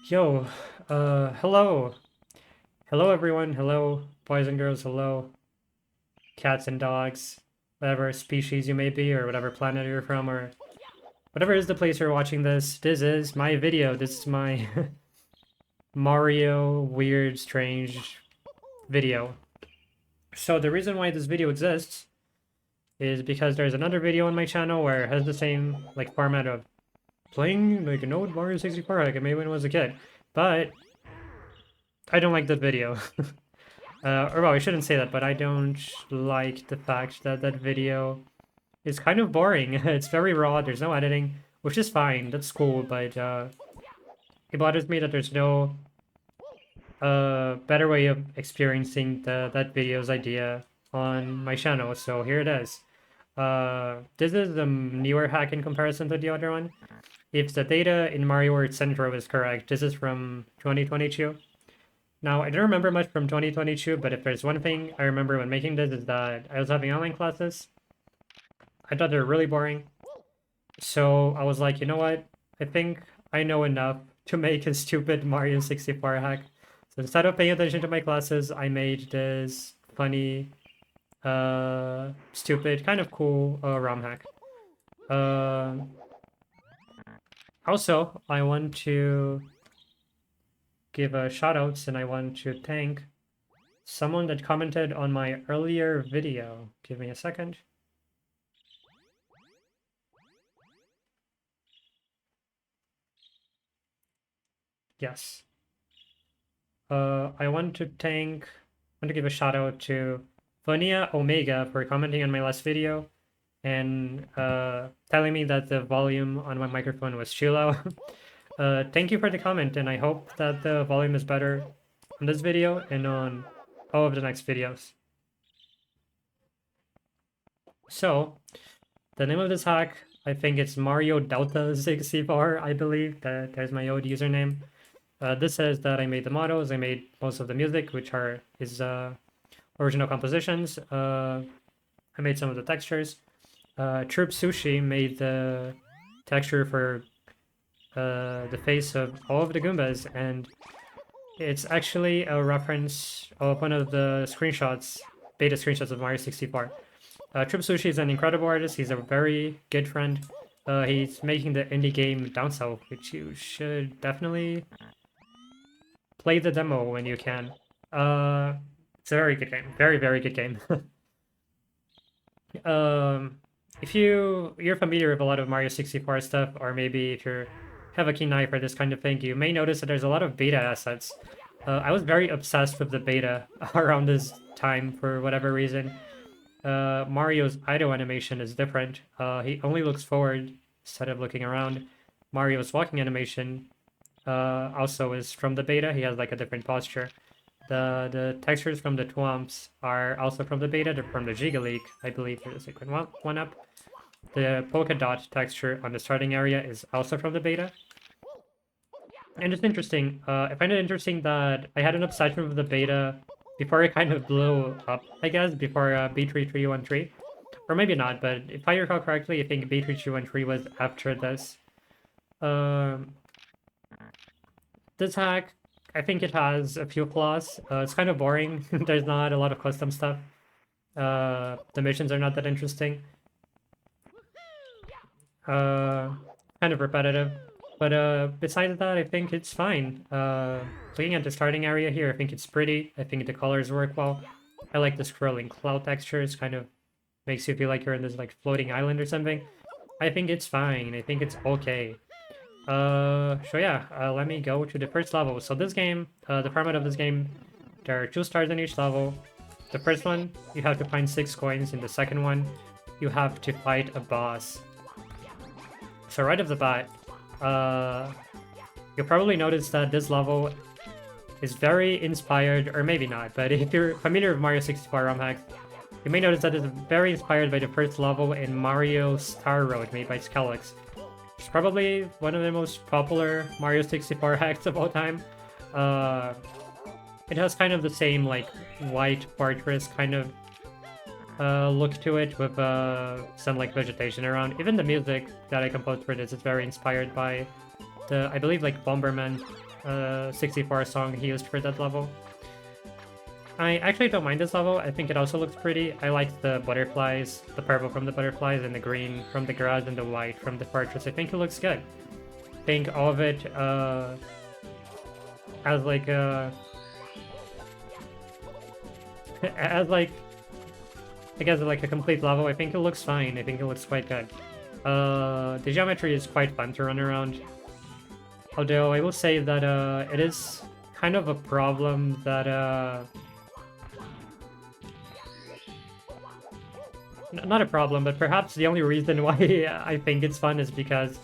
Yo, hello. Hello everyone, hello boys and girls, hello cats and dogs, whatever species you may be, or whatever planet you're from, or whatever is the place you're watching this. This is my video, this is my Mario weird, strange video. So the reason why this video exists is because there's another video on my channel where it has the same like format of playing like an old Mario 64 like I made when I was a kid, but I don't like that video. Or well, I shouldn't say that, but I don't like the fact that that video is kind of boring. It's very raw, there's no editing, which is fine, that's cool, but it bothers me that there's no better way of experiencing that video's idea on my channel, so here it is. This is a newer hack in comparison to the other one. If the data in Mario World Centro is correct, this is from 2022. Now, I don't remember much from 2022, but if there's one thing I remember when making this is that I was having online classes. I thought they were really boring. So I was like, you know what? I think I know enough to make a stupid Mario 64 hack. So instead of paying attention to my classes, I made this funny, stupid, kind of cool ROM hack. Also, I want to give a shout outs and I want to thank someone that commented on my earlier video. Give me a second. Yes. I want to give a shout out to Fonia Omega for commenting on my last video and telling me that the volume on my microphone was too low. Thank you for the comment, and I hope that the volume is better on this video and on all of the next videos. So, the name of this hack, I think it's Mario Delta 64, I believe. There's my old username. This says that I made the models, I made most of the music, which are his original compositions. I made some of the textures. Troop Sushi made the texture for the face of all of the Goombas, and it's actually a reference of one of the screenshots, beta screenshots of Mario 64. Troop Sushi is an incredible artist. He's a very good friend. He's making the indie game Down South, which you should definitely play the demo when you can. It's a very good game. Very, very good game. If you're familiar with a lot of Mario 64 stuff, or maybe if you have a keen eye for this kind of thing, you may notice that there's a lot of beta assets. I was very obsessed with the beta around this time for whatever reason. Mario's idle animation is different. He only looks forward instead of looking around. Mario's walking animation also is from the beta. He has like a different posture. The textures from the Twomps are also from the beta. They're from the Giga League, I believe. There's like one up. The polka dot texture on the starting area is also from the beta. And it's interesting. I find it interesting that I had an obsession with the beta before it kind of blew up, I guess, before B3313. Or maybe not, but if I recall correctly, I think B3313 was after this. This hack, I think it has a few flaws. It's kind of boring. There's not a lot of custom stuff. The missions are not that interesting. Kind of repetitive. But besides that, I think it's fine. Looking at the starting area here, I think it's pretty. I think the colors work well. I like the scrolling cloud textures. Kind of makes you feel like you're in this like floating island or something. I think it's fine. I think it's okay. So yeah, let me go to the first level. So this game, the format of this game, there are 2 stars in each level. The first one, you have to find 6 coins. In the second one, you have to fight a boss. So right off the bat, you'll probably notice that this level is very inspired, or maybe not, but if you're familiar with Mario 64 ROM hacks, you may notice that it's very inspired by the first level in Mario Star Road made by Skellex. It's probably one of the most popular Mario 64 hacks of all time. It has kind of the same like white fortress kind of look to it with some like vegetation around. Even the music that I composed for this is very inspired by the, I believe, like Bomberman 64 song he used for that level. I actually don't mind this level. I think it also looks pretty. I like the butterflies, the purple from the butterflies, and the green from the grass, and the white from the fortress. I think it looks good. I think all of it as like a as like I guess like a complete level. I think it looks fine. I think it looks quite good. The geometry is quite fun to run around. Although I will say that it is kind of a problem that not a problem, but perhaps the only reason why I think it's fun is because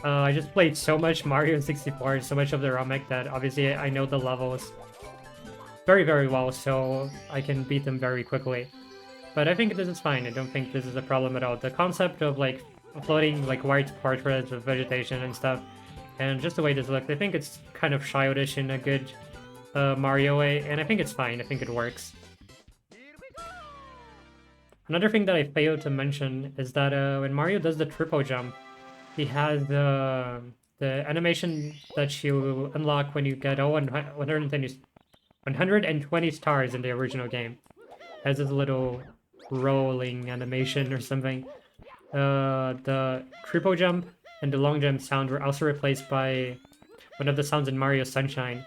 I just played so much Mario 64, so much of the ROM hack that obviously I know the levels very, very well, so I can beat them very quickly. But I think this is fine. I don't think this is a problem at all. The concept of like floating like white portraits with vegetation and stuff, and just the way this looks, I think it's kind of childish in a good Mario way, and I think it's fine. I think it works. Another thing that I failed to mention is that when Mario does the triple jump, he has the animation that you unlock when you get 120 stars in the original game. It has this little rolling animation or something. The triple jump and the long jump sound were also replaced by one of the sounds in Mario Sunshine.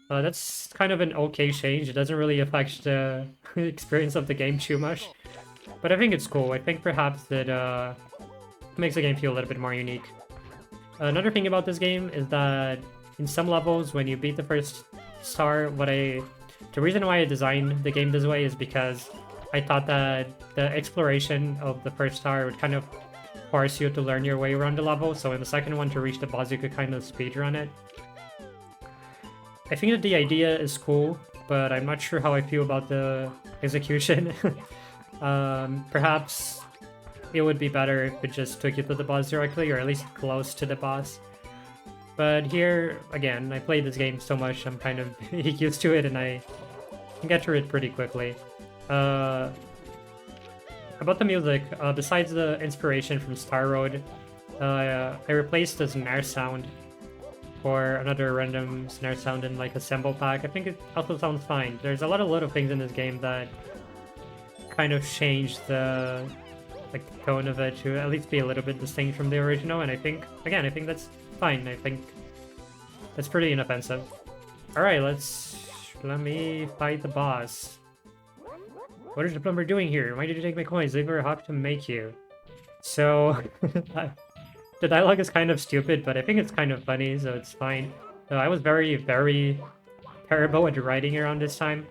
That's kind of an okay change. It doesn't really affect the experience of the game too much. But I think it's cool. I think perhaps it makes the game feel a little bit more unique. Another thing about this game is that in some levels, when you beat the first star, the reason why I designed the game this way is because I thought that the exploration of the first star would kind of force you to learn your way around the level, so in the second one, to reach the boss, you could kind of speedrun it. I think that the idea is cool, but I'm not sure how I feel about the execution. Perhaps it would be better if it just took you to the boss directly, or at least close to the boss. But here, again, I played this game so much, I'm kind of used to it, and I can get through it pretty quickly. About the music, besides the inspiration from Star Road, I replaced the snare sound for another random snare sound in like a sample pack. I think it also sounds fine. There's a lot of little things in this game that kind of change the tone of it to at least be a little bit distinct from the original, and I think that's fine. I think that's pretty inoffensive. Alright, let me fight the boss. What is the plumber doing here? Why did you take my coins? They were hawked to make you. So the dialogue is kind of stupid, but I think it's kind of funny, so it's fine. I was very, very terrible at writing around this time.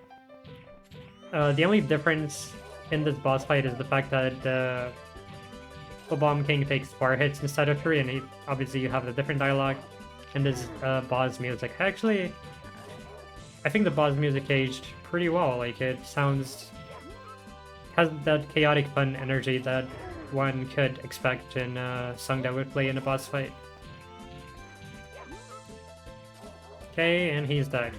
The only difference in this boss fight is the fact that the Bomb King takes 4 hits instead of 3, and obviously you have the different dialogue and this boss music. Actually, I think the boss music aged pretty well. Like, it has that chaotic fun energy that one could expect in a song that would play in a boss fight. Okay, and he's dead.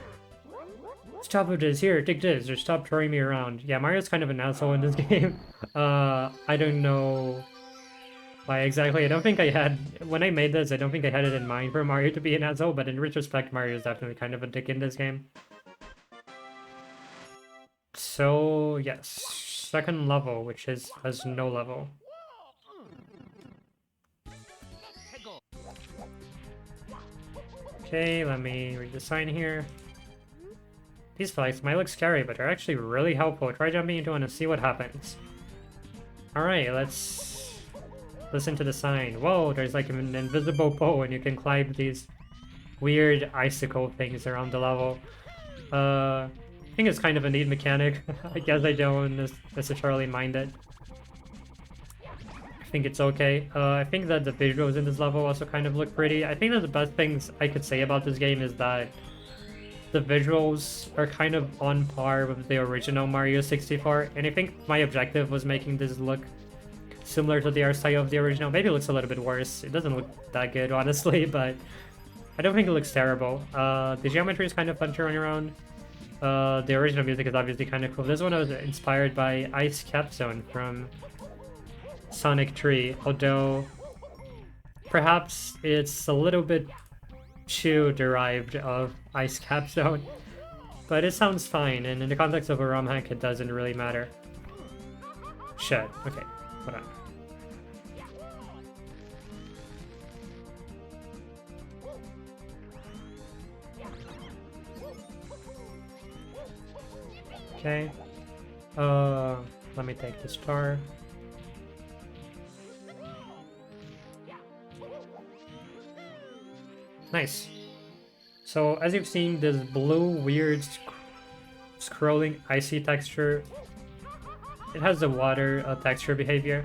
Stop with this, here, take this, or stop throwing me around. Yeah, Mario's kind of an asshole in this game. I don't know why exactly. I don't think I had, when I made this, I don't think I had it in mind for Mario to be an asshole, but in retrospect, Mario is definitely kind of a dick in this game. So, yes, second level, which has no level. Okay, let me read the sign here. These fights might look scary, but they're actually really helpful. Try jumping into one and see what happens. Alright, let's listen to the sign. Whoa, there's like an invisible pole and you can climb these weird icicle things around the level. I think it's kind of a neat mechanic. I guess I don't necessarily mind it. I think it's okay. I think that the visuals in this level also kind of look pretty. I think that the best things I could say about this game is that the visuals are kind of on par with the original Mario 64, and I think my objective was making this look similar to the art style of the original. Maybe it looks a little bit worse. It doesn't look that good, honestly, but I don't think it looks terrible. The geometry is kind of fun to run around. The original music is obviously kind of cool. This one was inspired by Ice Cap Zone from Sonic 3, although perhaps it's a little bit Chew derived of Ice Cap Zone. But it sounds fine, and in the context of a ROM hack, it doesn't really matter. Shit. Okay, hold on. Okay. Let me take the star. Nice. So as you've seen, this blue weird scrolling icy texture, it has the water texture behavior.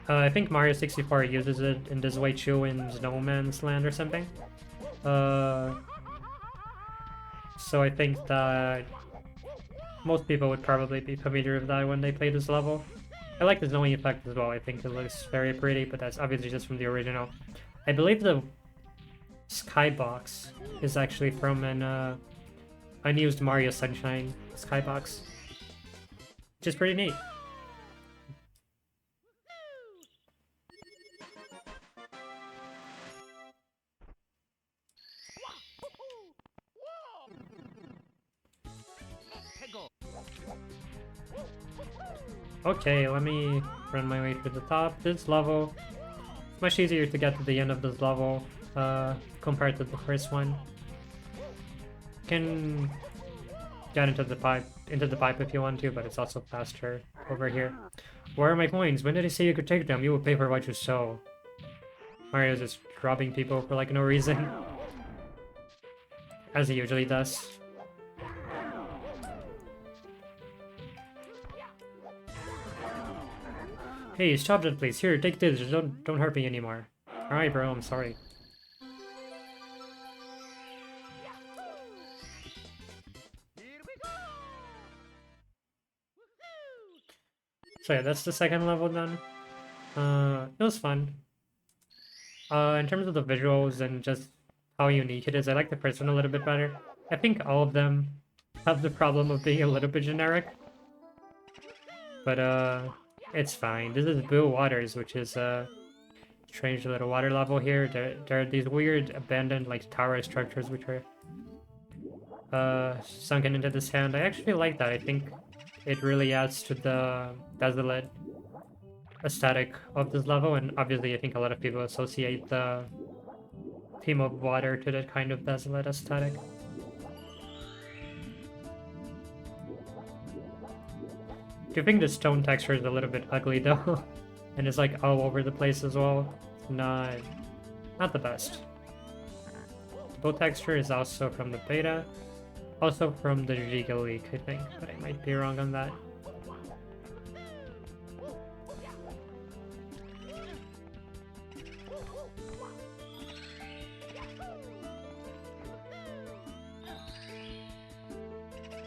I think Mario 64 uses it in this way too in Snowman's Land or something. So I think that most people would probably be familiar with that when they play this level. I like the snowing effect as well. I think it looks very pretty, but that's obviously just from the original. I believe the skybox is actually from an unused Mario Sunshine skybox, which is pretty neat. Okay, let me run my way to the top. This level, it's much easier to get to the end of this level compared to the first one. You can get into the pipe if you want to, but it's also faster over here. Where are my coins? When did I say you could take them? You will pay for what you sow. Mario's just robbing people for like no reason. As he usually does. Hey, stop that please. Here, take this. Just don't hurt me anymore. Alright bro, I'm sorry. So yeah, that's the second level done. It was fun. In terms of the visuals and just how unique it is, I like the first one a little bit better. I think all of them have the problem of being a little bit generic. But it's fine. This is Blue Waters, which is a strange little water level here. There are these weird abandoned like tower structures which are sunken into the sand. I actually like that. I think it really adds to the desolate aesthetic of this level, and obviously I think a lot of people associate the theme of water to that kind of desolate aesthetic. I think the stone texture is a little bit ugly though, and it's like all over the place as well. It's not the best. The bow texture is also from the beta, also from the Giga leak, I think, but I might be wrong on that.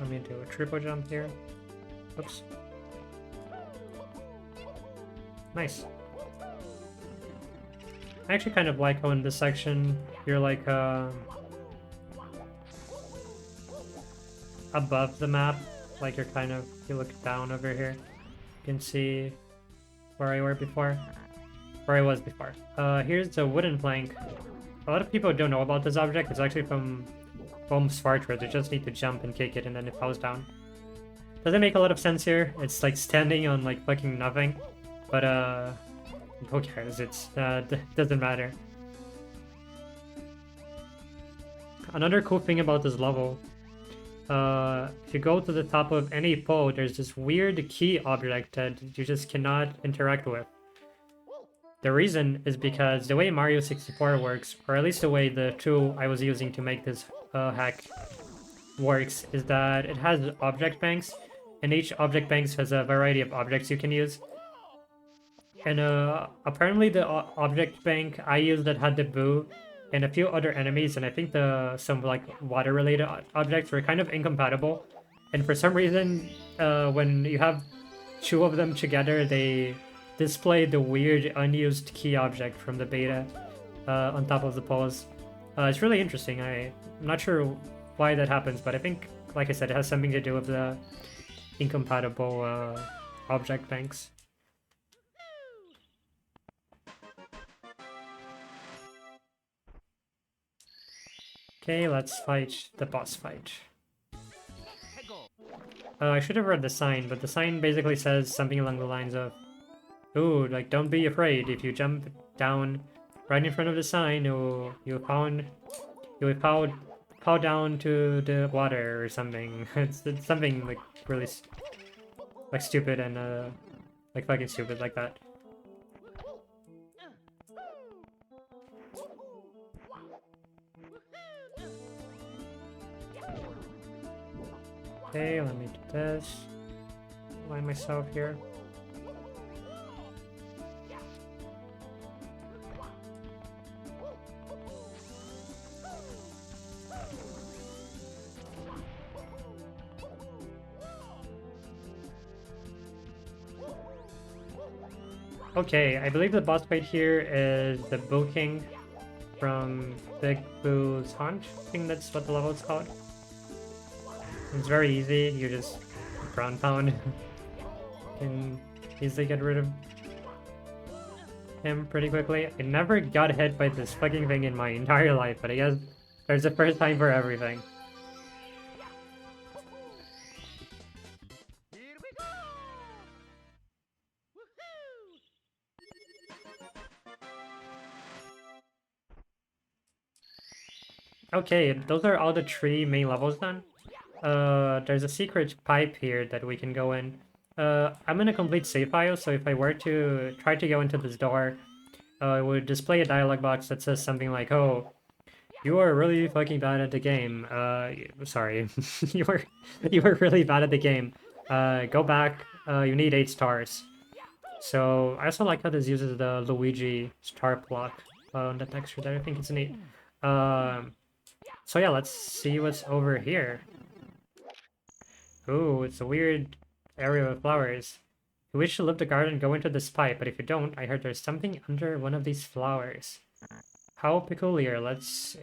Let me do a triple jump here. Oops. Nice. I actually kind of like how in this section you're like above the map, like you're kind of, you look down over here. You can see where I was before. Here's a wooden plank. A lot of people don't know about this object. It's actually from Bohm's Fortress. You just need to jump and kick it and then it falls down. Doesn't make a lot of sense here. It's like standing on like fucking nothing. But who cares? It's doesn't matter. Another cool thing about this level, if you go to the top of any pole, there's this weird key object that you just cannot interact with. The reason is because the way Mario 64 works, or at least the way the tool I was using to make this hack works, is that it has object banks, and each object banks has a variety of objects you can use. And apparently the object bank I used that had the Boo and a few other enemies, and I think some like water related objects were kind of incompatible. And for some reason, when you have two of them together, they display the weird unused key object from the beta on top of the poles. It's really interesting. I'm not sure why that happens, but I think, like I said, it has something to do with the incompatible object banks. Okay, let's fight the boss fight. I should have read the sign, but the sign basically says something along the lines of, "Ooh, like don't be afraid. If you jump down right in front of the sign, you'll fall down to the water or something." It's something like really like stupid and like fucking stupid like that. Okay, let me do this. Line myself here. Okay, I believe the boss fight here is the Boo King from Big Boo's Haunt. I think that's what the level is called. It's very easy, you just ground pound. Can easily get rid of him pretty quickly. I never got hit by this fucking thing in my entire life, but I guess there's a first time for everything. Okay, those are all the 3 main levels done. There's a secret pipe here that we can go in. I'm in a complete save file, so if I were to try to go into this door, it would display a dialog box that says something like, "Oh, you are really fucking bad at the game. Sorry, you were really bad at the game. Go back. You need 8 stars." So I also like how this uses the Luigi star block on the texture there. I think it's neat. So yeah, let's see what's over here. Ooh, it's a weird area of flowers. If you wish to live the garden, go into this pipe, but if you don't, I heard there's something under one of these flowers. How peculiar. Let's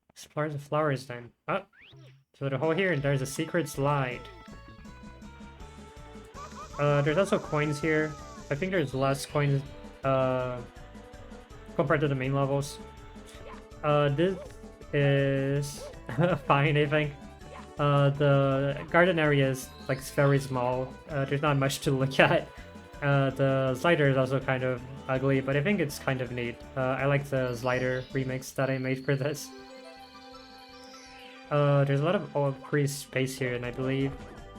explore the flowers then. Oh, so the hole here, and there's a secret slide. There's also coins here. I think there's less coins compared to the main levels. This is fine, I think. The garden area is like very small. There's not much to look at. The slider is also kind of ugly, but I think it's kind of neat. I like the slider remix that I made for this. There's a lot of free space here, and I believe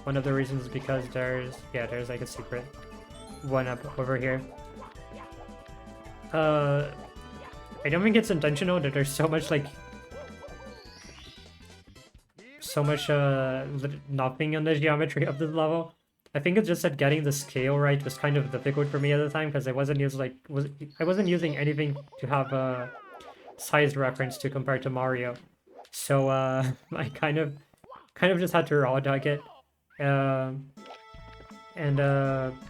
one of the reasons is because there's like a secret one up over here. I don't think it's intentional that there's so much nothing on the geometry of this level. I think it's just that getting the scale right was kind of difficult for me at the time because I wasn't using anything to have a size reference to compare to Mario. So I kind of just had to raw dog it.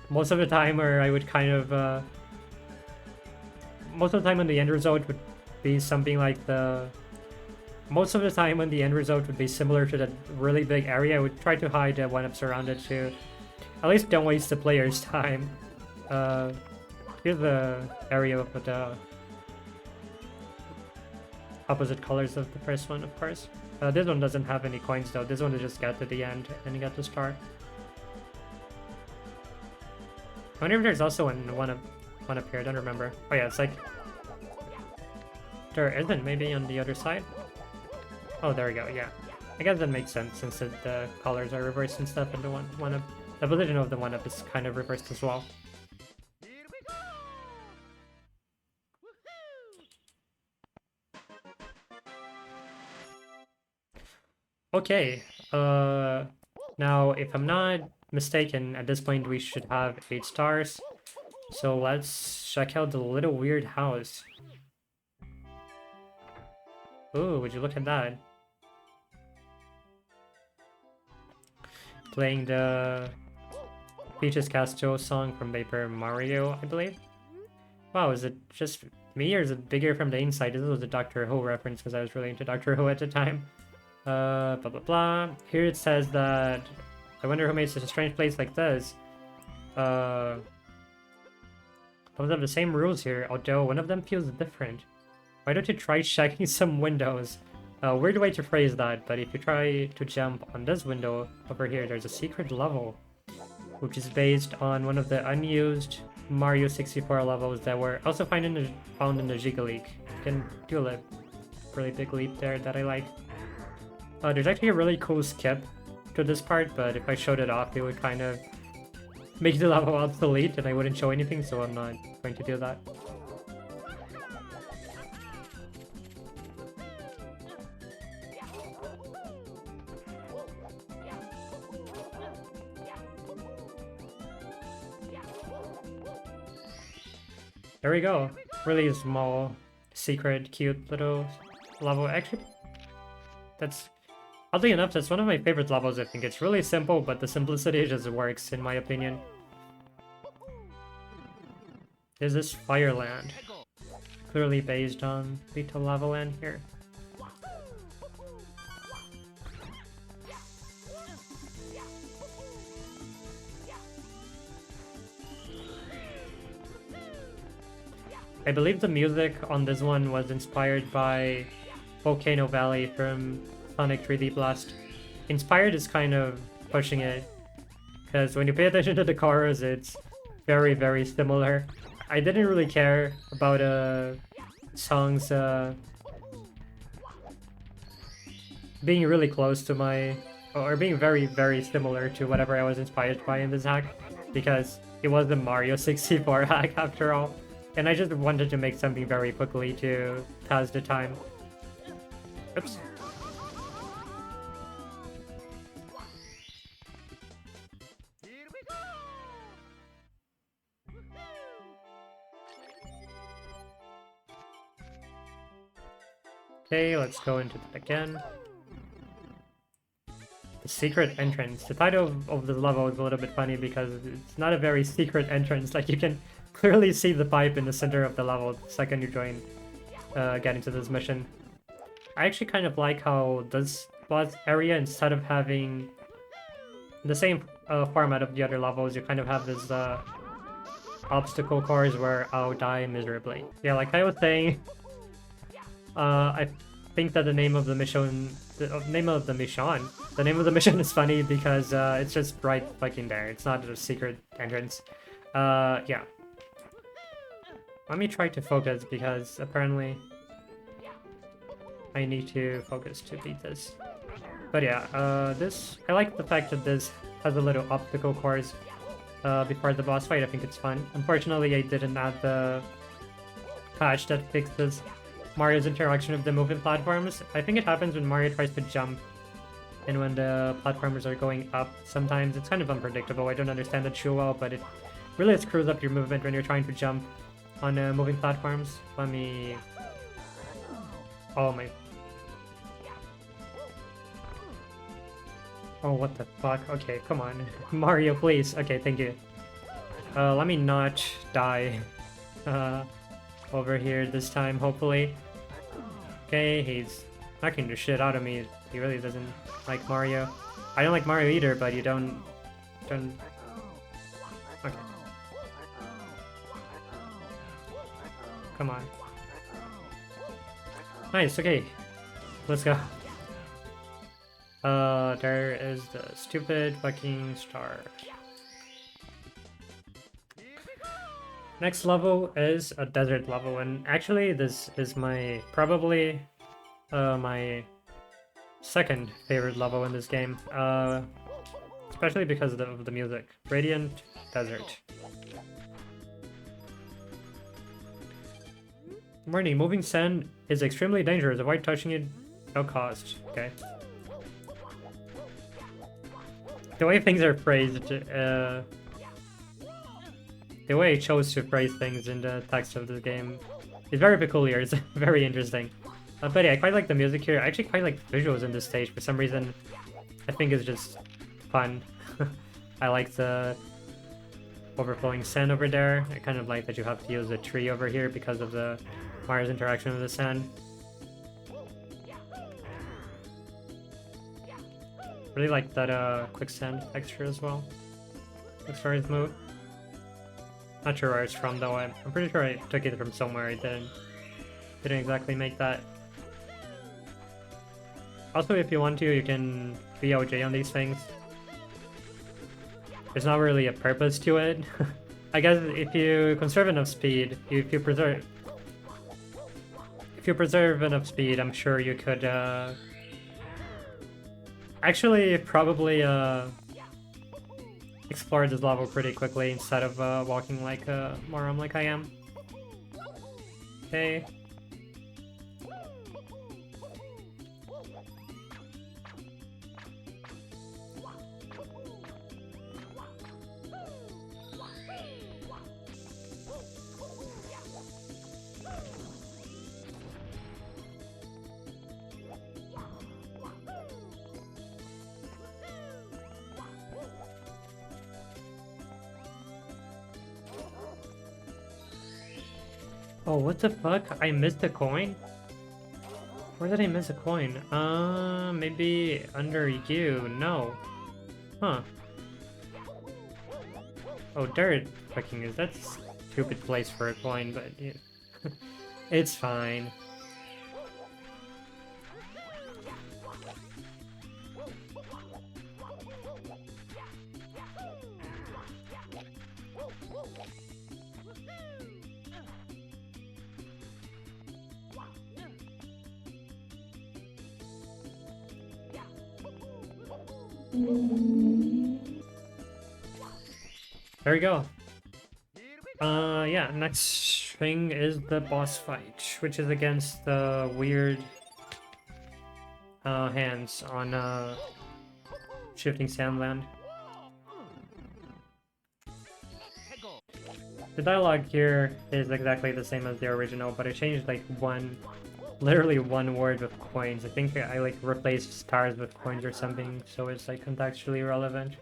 Most of the time where I would most of the time when the end result would be something like most of the time when the end result would be similar to that really big area, I would try to hide the 1-ups around it to at least don't waste the player's time. Here's the area with the opposite colors of the first one, of course. This one doesn't have any coins though. This one is just get to the end and you get to start. I wonder if there's also one up here. I don't remember. Oh yeah, it's like there isn't. Maybe on the other side. Oh, there we go. Yeah, I guess that makes sense since the colors are reversed and stuff, and the one up, the position of the 1-up is kind of reversed as well. Okay. Now if I'm not mistaken, at this point we should have 8 stars. So let's check out the little weird house. Ooh, would you look at that? Playing the Peach's Castle song from Paper Mario, I believe. Wow, is it just me or is it bigger from the inside? This was a Doctor Who reference because I was really into Doctor Who at the time. Blah blah blah. Here it says that I wonder who made such a strange place like this. Both have the same rules here, although one of them feels different. Why don't you try checking some windows? A weird way to phrase that, but if you try to jump on this window over here, there's a secret level, which is based on one of the unused Mario 64 levels that were also found in the Giga League. You can do a really big leap there that I like. There's actually a really cool skip to this part, but if I showed it off, it would kind of make the level obsolete and I wouldn't show anything, so I'm not going to do that. There we go. Really small, secret, cute little level. Actually, that's oddly enough, that's one of my favorite levels. I think it's really simple, but the simplicity just works, in my opinion. Is this Fireland? Clearly based on Little Lava Land here. I believe the music on this one was inspired by Volcano Valley from Sonic 3D Blast. Inspired is kind of pushing it, because when you pay attention to the chorus, it's very, very similar. I didn't really care about songs being really close to my, or being very, very similar to whatever I was inspired by in this hack, because it was the Mario 64 hack after all. And I just wanted to make something very quickly to pass the time. Oops. Okay, let's go into that again. The secret entrance. The title of the level is a little bit funny because it's not a very secret entrance. Like, you can clearly see the pipe in the center of the level the second you join, get into this mission. I actually kind of like how this boss area, instead of having the same format of the other levels, you kind of have this obstacle course where I'll die miserably. Yeah, like I was saying, I think that the name of the mission, the name of the mission is funny because it's just right fucking there. It's not a secret entrance. Yeah. Let me try to focus because apparently I need to focus to beat this. But yeah, I like the fact that this has a little obstacle course before the boss fight. I think it's fun. Unfortunately, I didn't add the patch that fixes Mario's interaction with the moving platforms. I think it happens when Mario tries to jump and when the platformers are going up. Sometimes it's kind of unpredictable. I don't understand that too well, but it really screws up your movement when you're trying to jump on moving platforms. Let me... Oh my... Oh, what the fuck? Okay, come on. Mario, please. Okay, thank you. Let me not die over here this time, hopefully. Okay, he's knocking the shit out of me. He really doesn't like Mario. I don't like Mario either, but you don't... Okay. Come on. Nice, okay. Let's go. There is the stupid fucking star. Next level is a desert level, and actually this is probably my second favorite level in this game. Especially because of the music. Radiant Desert. Warning, moving sand is extremely dangerous. Avoid touching it at no cost. Okay. The way things are phrased, the way I chose to phrase things in the text of the game is very peculiar. It's very interesting. But yeah, I quite like the music here. I actually quite like the visuals in this stage. For some reason, I think it's just fun. I like the overflowing sand over there. I kind of like that you have to use a tree over here because of the Mario's interaction with the sand. Really like that quicksand texture as well. Looks very smooth. Not sure where it's from though. I'm pretty sure I took it from somewhere. I didn't exactly make that. Also, if you want to, you can BOJ on these things. There's not really a purpose to it. I guess if you conserve enough speed, if you preserve enough speed, I'm sure you could actually probably explore this level pretty quickly instead of walking like a moron like I am. Okay. Oh, what the fuck? I missed a coin? Where did I miss a coin? Maybe under you. No. Huh. Oh, dirt fucking is that stupid place for a coin, but yeah. It's fine. There we go. Yeah, next thing is the boss fight, which is against the weird hands on Shifting Sandland. The dialogue here is exactly the same as the original, but I changed like literally one word with coins. I think I like replaced stars with coins or something, so it's like contextually relevant.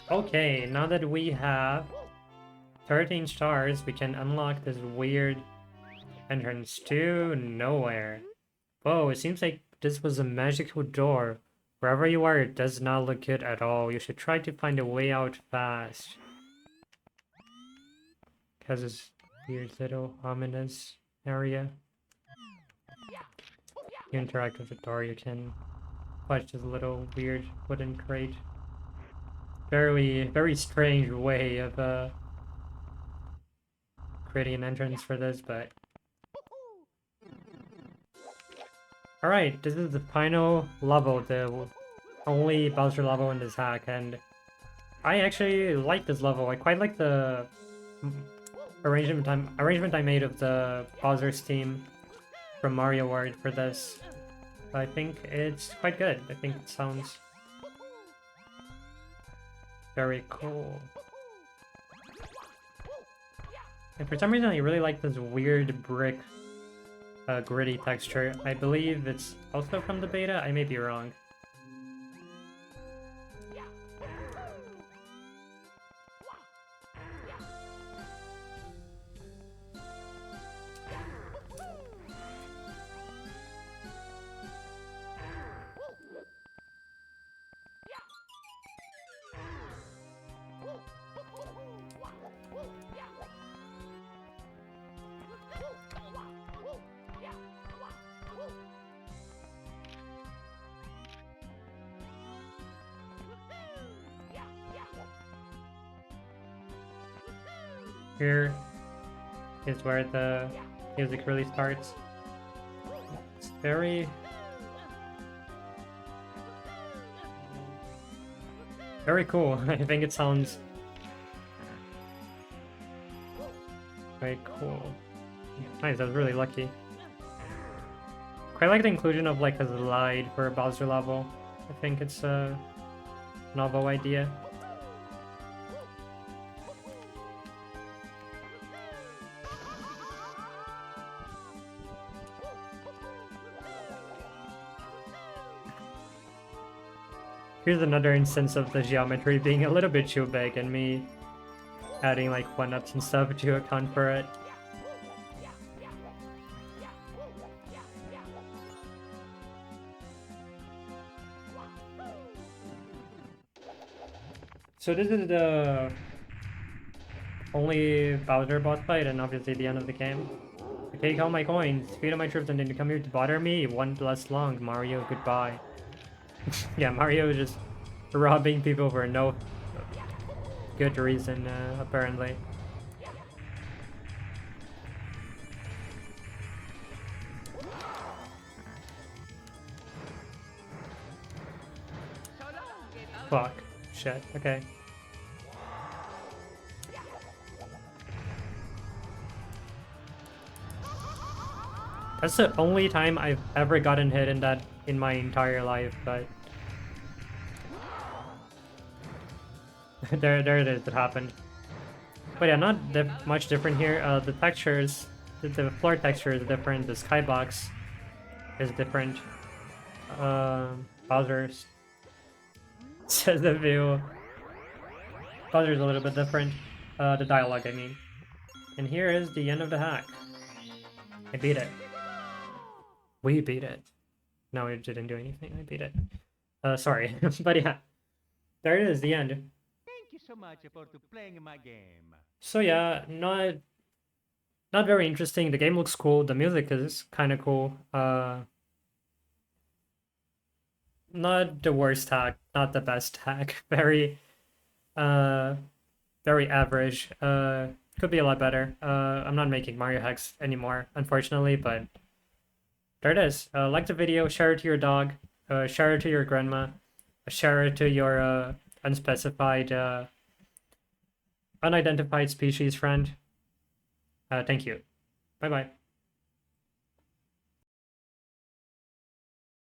Okay, now that we have 13 stars, we can unlock this weird entrance to nowhere. Whoa, it seems like this was a magical door. Wherever you are, it does not look good at all. You should try to find a way out fast. Because this weird little ominous area. You interact with the door, you can watch this little weird wooden crate. Very strange way of creating an entrance for this, but alright, this is the final level, the only Bowser level in this hack, and I actually like this level. I quite like the arrangement I made of the Bowser's theme from Mario World for this. I think it's quite good. I think it sounds very cool. And for some reason I really like this weird brick gritty texture. I believe it's also from the beta, I may be wrong. Here is where the music really starts. It's very cool. I think it sounds very cool. Nice, I was really lucky. Quite like the inclusion of like a slide for a Bowser level. I think it's a novel idea. Here's another instance of the geometry being a little bit too big and me adding like 1-ups and stuff to account for it. So this is the only Bowser boss fight and obviously the end of the game. Take all my coins, feed all my troops, and then come here to bother me. One less long, Mario, goodbye. Yeah, Mario is just robbing people for no good reason, apparently. Fuck. Shit, okay. That's the only time I've ever gotten hit in my entire life, but there it is, it happened. But yeah, not much different here. The textures, the floor texture is different, the skybox is different. Bowser's says the view. Bowser's a little bit different. The dialogue, I mean. And here is the end of the hack. I beat it. We beat it. No, it didn't do anything. I beat it. Sorry. But yeah. There it is, the end. Thank you so much for playing my game. So yeah, not very interesting. The game looks cool. The music is kind of cool. Not the worst hack, not the best hack. Very average. Could be a lot better. I'm not making Mario hacks anymore, unfortunately, but there it is. Like the video, share it to your dog, share it to your grandma, share it to your unspecified, unidentified species friend. Thank you. Bye-bye.